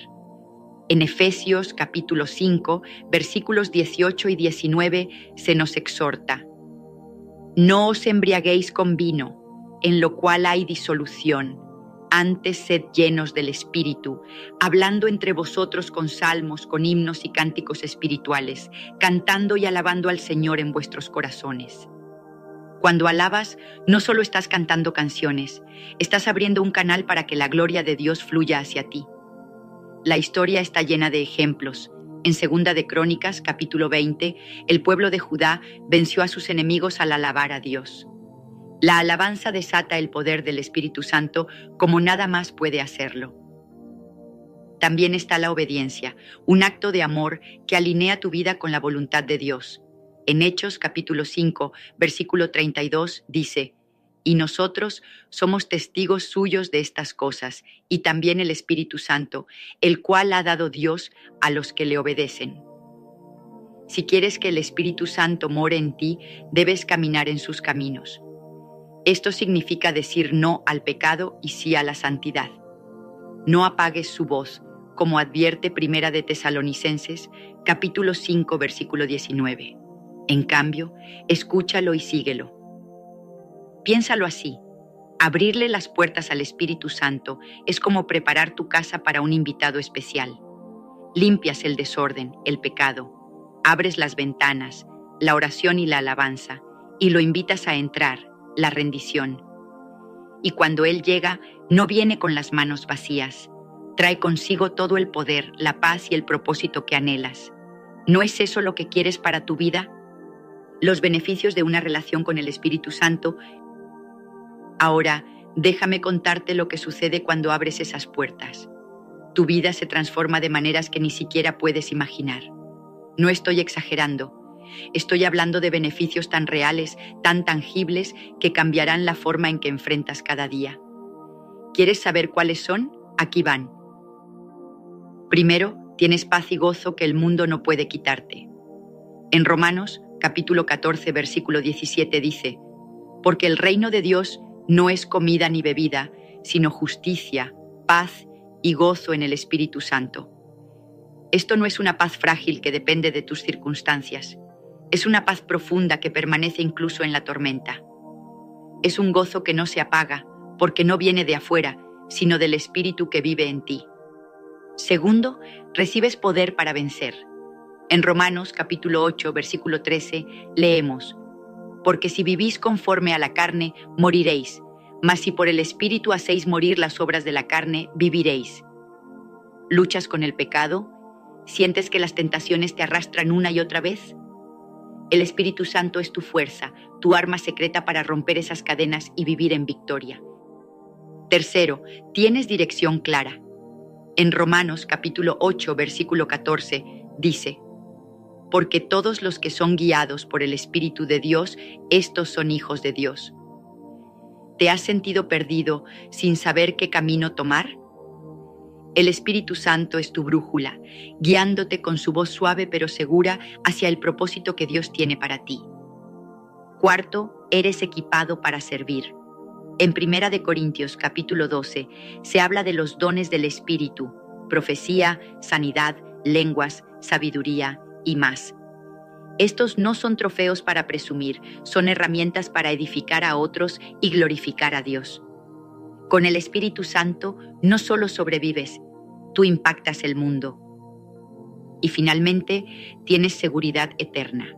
En Efesios capítulo 5, versículos 18 y 19 se nos exhorta: no os embriaguéis con vino, en lo cual hay disolución. Antes sed llenos del Espíritu, hablando entre vosotros con salmos, con himnos y cánticos espirituales, cantando y alabando al Señor en vuestros corazones. Cuando alabas, no solo estás cantando canciones, estás abriendo un canal para que la gloria de Dios fluya hacia ti. La historia está llena de ejemplos. En Segunda de Crónicas, capítulo 20, el pueblo de Judá venció a sus enemigos al alabar a Dios. La alabanza desata el poder del Espíritu Santo como nada más puede hacerlo. También está la obediencia, un acto de amor que alinea tu vida con la voluntad de Dios. En Hechos capítulo 5, versículo 32 dice: y nosotros somos testigos suyos de estas cosas, y también el Espíritu Santo, el cual ha dado Dios a los que le obedecen. Si quieres que el Espíritu Santo more en ti, debes caminar en sus caminos. Esto significa decir no al pecado y sí a la santidad. No apagues su voz, como advierte Primera de Tesalonicenses, capítulo 5, versículo 19. En cambio, escúchalo y síguelo. Piénsalo así: abrirle las puertas al Espíritu Santo es como preparar tu casa para un invitado especial. Limpias el desorden, el pecado, abres las ventanas, la oración y la alabanza, y lo invitas a entrar, la rendición. Y cuando Él llega, no viene con las manos vacías, trae consigo todo el poder, la paz y el propósito que anhelas. ¿No es eso lo que quieres para tu vida? Los beneficios de una relación con el Espíritu Santo. Ahora, déjame contarte lo que sucede cuando abres esas puertas. Tu vida se transforma de maneras que ni siquiera puedes imaginar. No estoy exagerando. Estoy hablando de beneficios tan reales, tan tangibles, que cambiarán la forma en que enfrentas cada día. ¿Quieres saber cuáles son? Aquí van. Primero, tienes paz y gozo que el mundo no puede quitarte. En Romanos, capítulo 14, versículo 17 dice: porque el reino de Dios no es comida ni bebida, sino justicia, paz y gozo en el Espíritu Santo. Esto no es una paz frágil que depende de tus circunstancias. Es una paz profunda que permanece incluso en la tormenta. Es un gozo que no se apaga, porque no viene de afuera, sino del Espíritu que vive en ti. Segundo, recibes poder para vencer. En Romanos capítulo 8, versículo 13, leemos: porque si vivís conforme a la carne, moriréis, mas si por el Espíritu hacéis morir las obras de la carne, viviréis. ¿Luchas con el pecado? ¿Sientes que las tentaciones te arrastran una y otra vez? El Espíritu Santo es tu fuerza, tu arma secreta para romper esas cadenas y vivir en victoria. Tercero, tienes dirección clara. En Romanos capítulo 8, versículo 14, dice: porque todos los que son guiados por el Espíritu de Dios, estos son hijos de Dios. ¿Te has sentido perdido sin saber qué camino tomar? El Espíritu Santo es tu brújula, guiándote con su voz suave pero segura hacia el propósito que Dios tiene para ti. Cuarto, eres equipado para servir. En Primera de Corintios capítulo 12 se habla de los dones del Espíritu: profecía, sanidad, lenguas, sabiduría y más. Estos no son trofeos para presumir, son herramientas para edificar a otros y glorificar a Dios. Con el Espíritu Santo no solo sobrevives, tú impactas el mundo. Y finalmente, tienes seguridad eterna.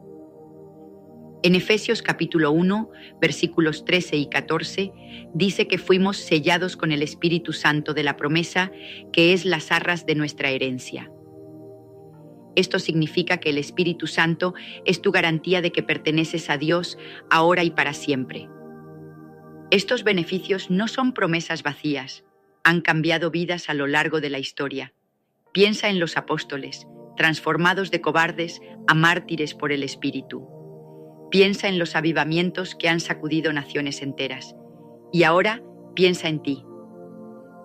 En Efesios capítulo 1, versículos 13 y 14, dice que fuimos sellados con el Espíritu Santo de la promesa, que es las arras de nuestra herencia. Esto significa que el Espíritu Santo es tu garantía de que perteneces a Dios ahora y para siempre. Estos beneficios no son promesas vacías, han cambiado vidas a lo largo de la historia. Piensa en los apóstoles, transformados de cobardes a mártires por el Espíritu. Piensa en los avivamientos que han sacudido naciones enteras. Y ahora piensa en ti.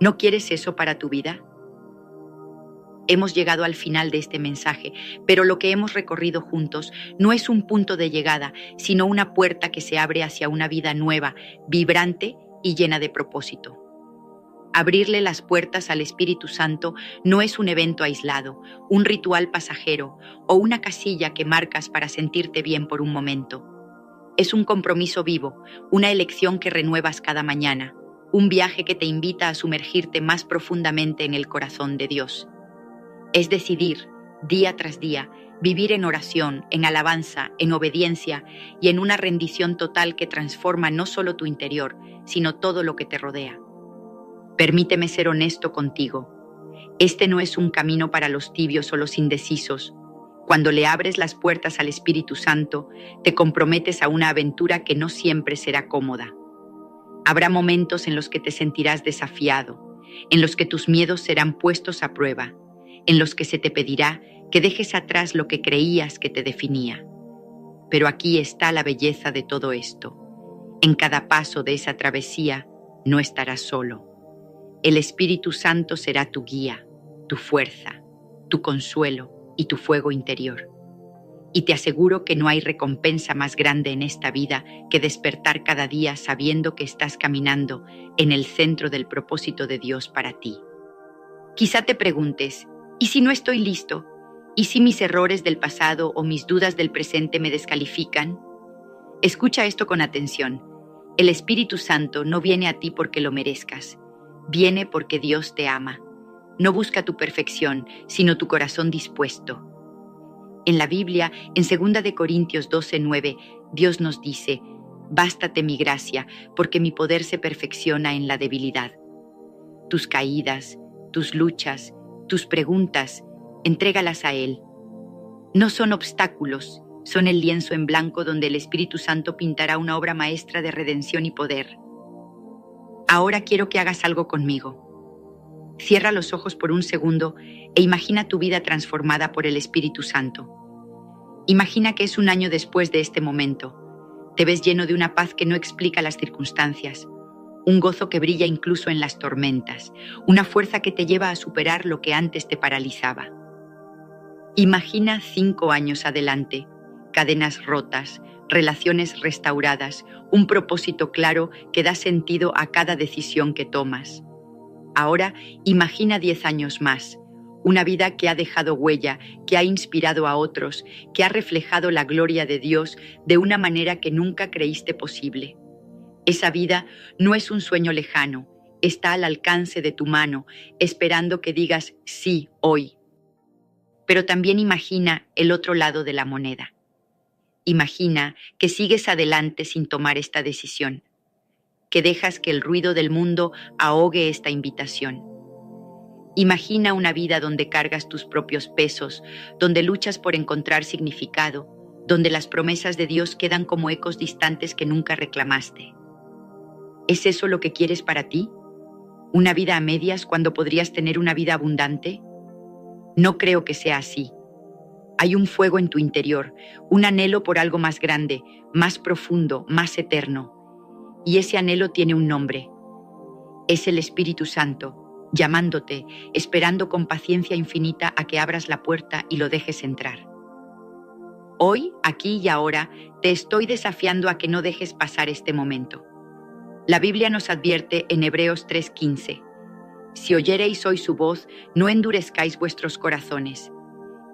¿No quieres eso para tu vida? Hemos llegado al final de este mensaje, pero lo que hemos recorrido juntos no es un punto de llegada, sino una puerta que se abre hacia una vida nueva, vibrante y llena de propósito. Abrirle las puertas al Espíritu Santo no es un evento aislado, un ritual pasajero o una casilla que marcas para sentirte bien por un momento. Es un compromiso vivo, una elección que renuevas cada mañana, un viaje que te invita a sumergirte más profundamente en el corazón de Dios. Es decidir, día tras día, vivir en oración, en alabanza, en obediencia y en una rendición total que transforma no solo tu interior, sino todo lo que te rodea. Permíteme ser honesto contigo. Este no es un camino para los tibios o los indecisos. Cuando le abres las puertas al Espíritu Santo, te comprometes a una aventura que no siempre será cómoda. Habrá momentos en los que te sentirás desafiado, en los que tus miedos serán puestos a prueba, en los que se te pedirá que dejes atrás lo que creías que te definía. Pero aquí está la belleza de todo esto. En cada paso de esa travesía no estarás solo. El Espíritu Santo será tu guía, tu fuerza, tu consuelo y tu fuego interior. Y te aseguro que no hay recompensa más grande en esta vida que despertar cada día sabiendo que estás caminando en el centro del propósito de Dios para ti. Quizá te preguntes, ¿y si no estoy listo? ¿Y si mis errores del pasado o mis dudas del presente me descalifican? Escucha esto con atención. El Espíritu Santo no viene a ti porque lo merezcas. Viene porque Dios te ama. No busca tu perfección, sino tu corazón dispuesto. En la Biblia, en 2 de Corintios 12:9, Dios nos dice: «Bástate mi gracia, porque mi poder se perfecciona en la debilidad». Tus caídas, tus luchas, tus preguntas, entrégalas a Él. No son obstáculos, son el lienzo en blanco donde el Espíritu Santo pintará una obra maestra de redención y poder. Ahora quiero que hagas algo conmigo. Cierra los ojos por un segundo e imagina tu vida transformada por el Espíritu Santo. Imagina que es un año después de este momento. Te ves lleno de una paz que no explica las circunstancias, un gozo que brilla incluso en las tormentas, una fuerza que te lleva a superar lo que antes te paralizaba. Imagina 5 años adelante, cadenas rotas, relaciones restauradas, un propósito claro que da sentido a cada decisión que tomas. Ahora imagina 10 años más, una vida que ha dejado huella, que ha inspirado a otros, que ha reflejado la gloria de Dios de una manera que nunca creíste posible. Esa vida no es un sueño lejano, está al alcance de tu mano, esperando que digas sí hoy. Pero también imagina el otro lado de la moneda. Imagina que sigues adelante sin tomar esta decisión, que dejas que el ruido del mundo ahogue esta invitación. Imagina una vida donde cargas tus propios pesos, donde luchas por encontrar significado, donde las promesas de Dios quedan como ecos distantes que nunca reclamaste. ¿Es eso lo que quieres para ti? ¿Una vida a medias cuando podrías tener una vida abundante? No creo que sea así. Hay un fuego en tu interior, un anhelo por algo más grande, más profundo, más eterno. Y ese anhelo tiene un nombre. Es el Espíritu Santo, llamándote, esperando con paciencia infinita a que abras la puerta y lo dejes entrar. Hoy, aquí y ahora, te estoy desafiando a que no dejes pasar este momento. La Biblia nos advierte en Hebreos 3:15: «Si oyereis hoy su voz, no endurezcáis vuestros corazones».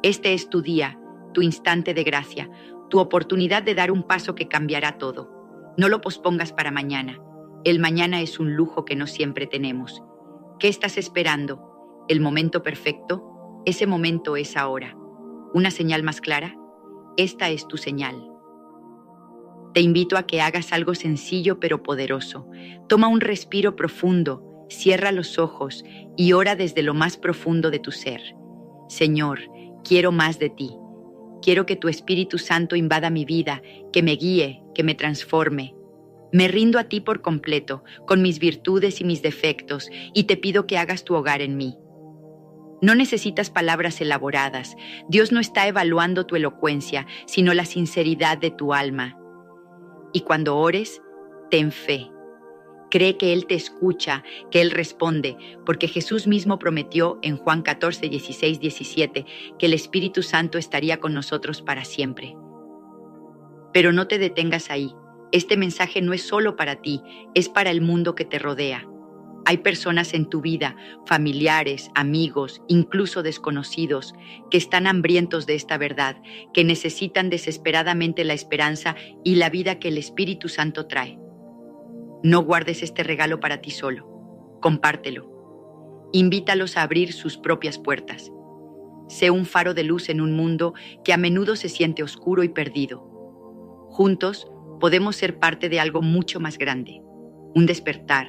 Este es tu día, tu instante de gracia, tu oportunidad de dar un paso que cambiará todo. No lo pospongas para mañana. El mañana es un lujo que no siempre tenemos. ¿Qué estás esperando? ¿El momento perfecto? Ese momento es ahora. ¿Una señal más clara? Esta es tu señal. Te invito a que hagas algo sencillo pero poderoso. Toma un respiro profundo, cierra los ojos y ora desde lo más profundo de tu ser. Señor, quiero más de ti. Quiero que tu Espíritu Santo invada mi vida, que me guíe, que me transforme. Me rindo a ti por completo, con mis virtudes y mis defectos, y te pido que hagas tu hogar en mí. No necesitas palabras elaboradas. Dios no está evaluando tu elocuencia, sino la sinceridad de tu alma. Y cuando ores, ten fe. Cree que Él te escucha, que Él responde, porque Jesús mismo prometió en Juan 14, 16, 17 que el Espíritu Santo estaría con nosotros para siempre. Pero no te detengas ahí. Este mensaje no es solo para ti, es para el mundo que te rodea. Hay personas en tu vida, familiares, amigos, incluso desconocidos, que están hambrientos de esta verdad, que necesitan desesperadamente la esperanza y la vida que el Espíritu Santo trae. No guardes este regalo para ti solo. Compártelo. Invítalos a abrir sus propias puertas. Sé un faro de luz en un mundo que a menudo se siente oscuro y perdido. Juntos podemos ser parte de algo mucho más grande. Un despertar,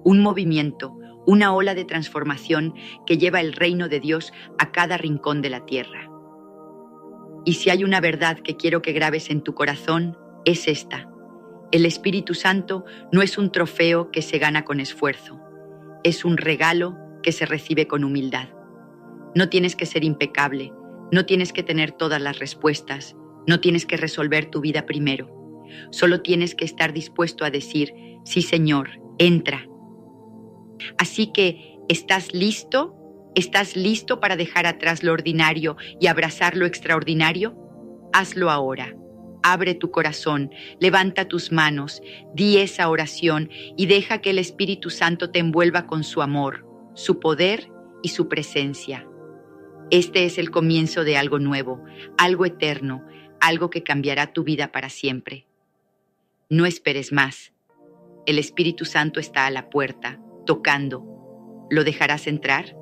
un movimiento, una ola de transformación que lleva el reino de Dios a cada rincón de la tierra. Y si hay una verdad que quiero que grabes en tu corazón, es esta. El Espíritu Santo no es un trofeo que se gana con esfuerzo, es un regalo que se recibe con humildad. No tienes que ser impecable, no tienes que tener todas las respuestas, no tienes que resolver tu vida primero. Solo tienes que estar dispuesto a decir, sí Señor, entra. Así que, ¿estás listo? ¿Estás listo para dejar atrás lo ordinario y abrazar lo extraordinario? Hazlo ahora. Abre tu corazón, levanta tus manos, di esa oración y deja que el Espíritu Santo te envuelva con su amor, su poder y su presencia. Este es el comienzo de algo nuevo, algo eterno, algo que cambiará tu vida para siempre. No esperes más. El Espíritu Santo está a la puerta, tocando. ¿Lo dejarás entrar?